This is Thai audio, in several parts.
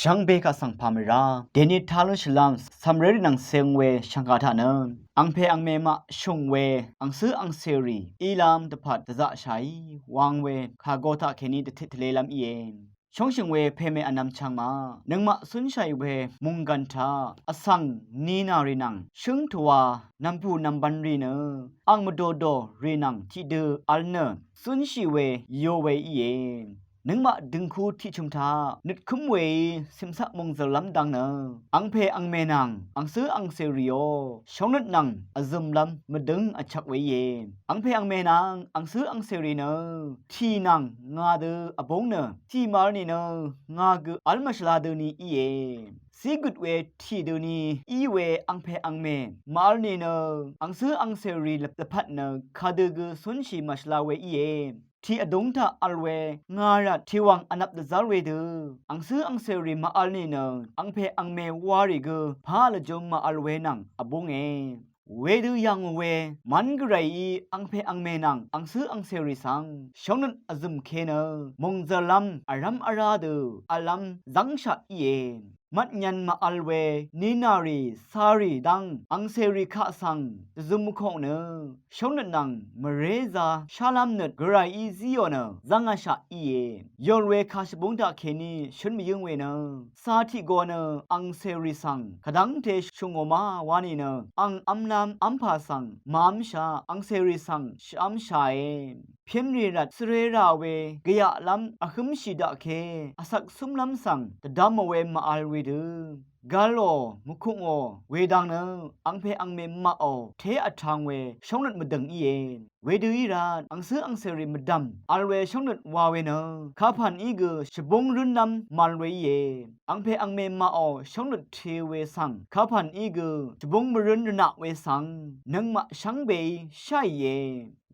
ช่างเบกาสังพามิราเดนิทาลุชลัมสำเร็จนังเซงเวช่างกาทานนอังเพอังเมมาชงเวอังซื้ออังเซรีอีลามตะพัดตะจะใช้วางเวคาโกตาเคนีตะทิทเลลามเองช่องชิงเวเพเมอันนำช่างมานังมาสุนชัยเวมุงกันทาอสังนีนารีนังชึงทัวนำผู้นำบันรีเนอังมโดโดรีนังที่เดออัลเนสุนชิเวโยเวเองนึงมาดึงคูที่ชุมทานึกคุ้มเวสิมสักมงจะล้ำดังเนออังเพอังเมนังอังซื้ออังเซริโอช่องนึดนังอซึมล้ำมาดึงอชักเวเยอังเพอังเมนังอังซื้ออังเซริเนอที่นังงาเดออบงเนอที่มาร์นีเนองาเกอัลมาชลาเดนีอีเยสีกุดเวที่เดนีอีเวอังเพอังเมมาร์นีเนออังซื้ออังเซริลับตะพัดเนอคาเดเกสุนชีมาชลาเวอีเยที่อดงทาอัลเวงารัดที่วังอนับดซาเวเดอังซื้ออังเซริมาอัลนี่เนอังเพอังเมวาริเกพาลจงมาอัลเวนังอบงเอเวดูยังเวมันกไรอังเพอังเมนังอังซื้ออังเซริสังช่องนั้นอซึมเคเนมงจะลัมอารัมอาราเดอาลัมจังชาเยมัดยันมาอัลเวนีนารีซารีดังอังเซริคาสังซุมคงเนช่องนั้นนังมเรซาชาลัมเนตกรายอีซิโอเนจังอาชาเยอลเวคาชบุงตาเคนีชุนมียึงเวเนซาทิโกเนอังเซริสังขดังเทชุงอมาวานีเนอังอัมนามอัมพาสังมามชาอังเซริสังชอัมชาเพียงรีรัดสเรราเวกยะลัมอคุมชิดาเคอสักซุมลัมสังตะดัมเวมาอัลเวดกาโลมุคุงโอเวดังเนอังเพอังเมมาโอเทอทางเวช่องนัดมาดังอีเนเวดูอีรานอังซื้ออังเซริมดัมอัลเวช่องนัดวาเวเนข้าพันอีเกชบงรุนนำมาลเวเยอังเพอังเมมาโอช่องนัดเทเวสังข้าพันอีเกชบงมรุนนะเวสังนังมาช่างเบยใช่เย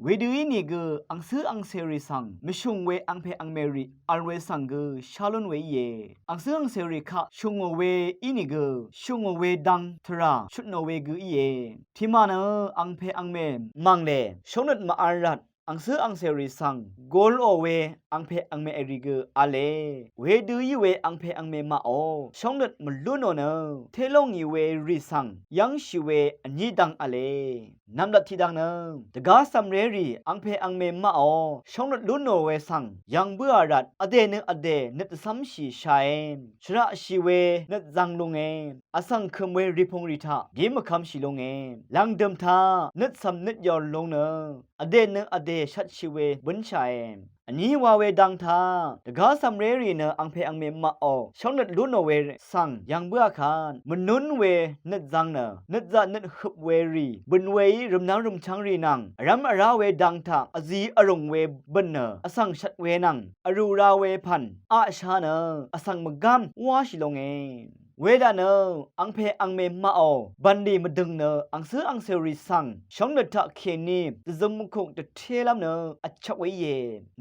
เวดูอีนี่เกอังซื้ออังเซริสังมิชุงเวอังเพอังเมริอัลเวสังเกชาลอนเวเยอังซื้ออังเซริคะชุงเวอีนี่เกชุงเวดังทราชุดโนเวกุเยที่มาเนอังเพอังเมมังเลช่องนัดมาอารัดอังซื้ออังเซริสังโกลโอเวอังเพอังเมเอริเกอาเลเวดูอีเวอังเพอังเมมาโอช่องนัดมาลุโนเนเทลงอีเวริสังยังชิเวอันนี้ดังอาเลนำดัดที่ดังเนตกาสัมเรรีอังเพอังเมมาโอช่องนัดลุโนเวสังยังเบื่อรัดอเดเนอเดนัดซัมชีชายชระชีเวนัดจังลงอสังคมเวริพงริทาเกมคำชิลงลังเดิมทานัดซัมนัดยอลลงเนอเดเนอเดชัดชิเวบุญชัยอันนี้ว่าเวดังทาตกาสัมเรรีเนอังเพอังเมมาโอช่องนัดลุโนเวสังยังเบื่อคานมนุนเวนัดจังเนนัดจะนัดฮึบเวรีบุญเวรมนังรมชังรีนังรำอาราเวดังทาอจีอรงเวบุญเนอสังชัดเวนังอรูราเวพันอาชาเนอสังมกามวาชิลงเวดาเนอังเพอังเมมาโอบันดีมาดึงเนอังซื้ออังเซริสังช่องเนตะเคนีจะจมุคงจะเทลัมเนอัจฉเวเย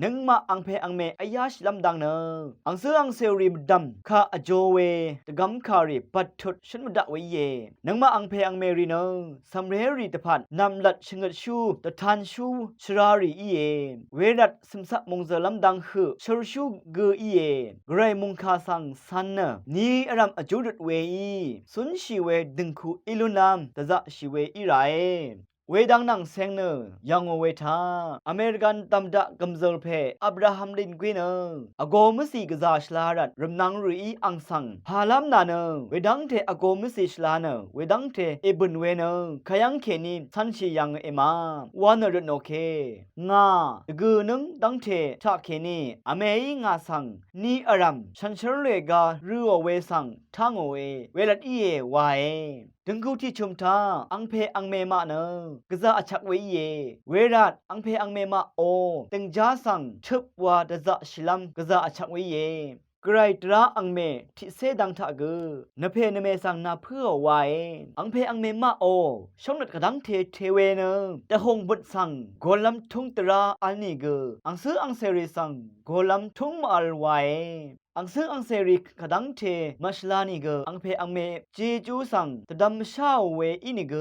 นึงมาอังเพอังเมอายาชลัมดังเนอังซื้ออังเซริมดัมคาอโจเวตะกัมคาริปัดทุดฉันมดะเวเยนึงมาอังเพอังเมรีเนซัมเรรีตะพันนำลัดชงดชูตะทานชูชรารีอีเยเวรัดสมสะมงเซลัมดังคือชรชูเกอีเยไกรมุงคาสังซันเนนีอรัมอจูดเวอีสุนชีเวดึงคูอิลุนามตะจะชีเวอีไรเวดังนังเซงเนยังเวทาอเมริกันตัมดะกัมเซลเพอับราฮัมลินกวินอโกมสีกะซาชลารัดรมนังรีอังสังฮาลัมนาเนเวดังเทอโกมสีชลาเนเวดังเทเอบุนเวเนขยังเคนีทันชียังเอมาวานรโนเคงากูนึงดังเททาเคนีอเมยงาสังนีอารัมฉันเชลเลการูอเวสังทังเวลัดอีเอวายถึงกูที่ชุมทาอังเพอังเมมาเนกะซาอชักเวเยเวรัดอังเพอังเมมาโอตึงจาสังทึบวาดะจะชิลัมกะซาอชักเวเยไกรตราอังเมทิเซดังทะเกนเพนเมสังนาเพื่อไว้อังเพอังเมมาโอช่องนัดกระดังเทเวเนแต่หงบุดสังโกลัมทุงตราอันนี้เกอังซื้ออังเซริสังโกลัมทุงมาอัลไวอังซื้ออังเซริกกระดังเทมัชลานีเกอังเพอังเมเจจูสังตะดัมชาเวอินิเก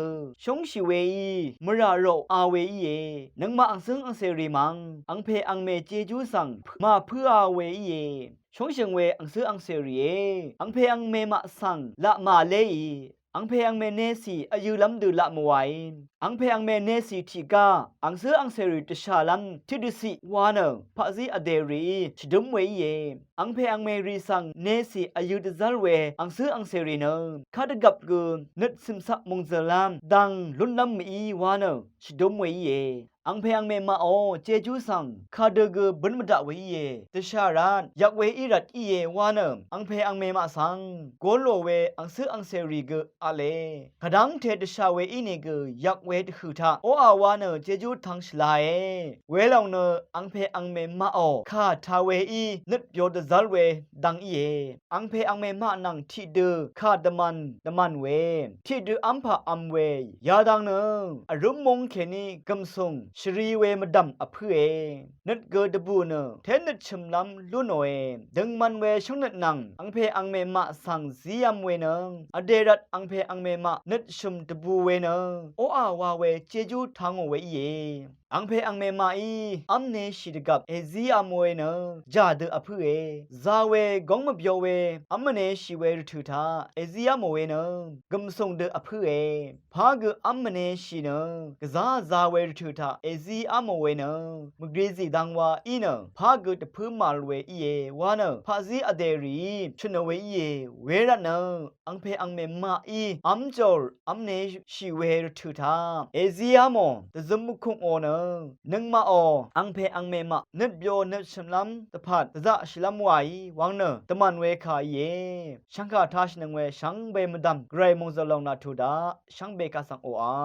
ชงชิเวอีมราโรอาเวอีเยนังมาอังซื้ออังเซริมังอังเพอังเมเจจูสังมาเพื่ออาเวอีเยช ชงเชิงเวอังซื้ออังเซรีอังเพอังเมมะสังละมาเลยอังเพอังเมเนสีอายุลำดูละมวยอังเพอังเมเนสีทิกาอังซื้ออังเซรีตชาลัมทิดิสิวานพะซีอเดรีชดุมเวเยอังเพอังเมรีสังเนสีอายุดซัลเวอังซื้ออังเซรีเนคาดกับกูนึดซิมซะมงเซลามดังลุนลัมอีวานชดุมเวเยอังเพอังเมมาโอเจจูสังคาดกบุนมดาเวเยตชารันยักเวอีรัดอีเยวานอังเพอังเมมาสังโกโลเวอังซื้ออังเซรีกอะเลกะดังเทตชาเวอีเนกยักเวตคือทาโออาวานเจจูทังชลาเอเวลองเนอังเพอังเมมาโอคาทาเวอีนึดโยดซัลเวดังอีเยอังเพอังเมมานังทิเดคาดมันเวทิเดอัมพาอัมเวยาดังเนอรุมมงเคนีกัมซุงชรีเวมดัมอพืเอนึดเกดบูเนเทนึดชมลำลุโนเอดึงมันเวชงนึดนังอังเพอังเมมาสังซียมเวเนอเดรัดอังเพอังเมมานึดชมตบูเวเนโออาวาเวเจจูทางเวเยอังเพอังเมมาอีอัมเนชิดกับเอซีอามเวเนจาดอพืเอซาเวกงมเบียวเวอัมเนชิเวรทุทาเอซีอามเวเนกัมซงเดอพืเอพากอัมเนชิเนกซาซาเวรทุทาเอซีอามเวเนมกรีซีดังวาอีเนพากตพืมาลเวอีเยวาเนพาซีอเดรีชนเวอีเยเวรเนอังเพอังเมมาอีอัมจอลอัมเนชิเวรทุทาเอซีอามตะซมุคุงโอเนนึงมาออังเพอังเมมะนึดเบียวนึดชมลัมตะพัดตะจะชลัมวายวังเนตะมันเวคาเยชังกาทาชนึงเวชังเบมดัมไกรมงซะลองนาทูดาชังเบกาสังโออา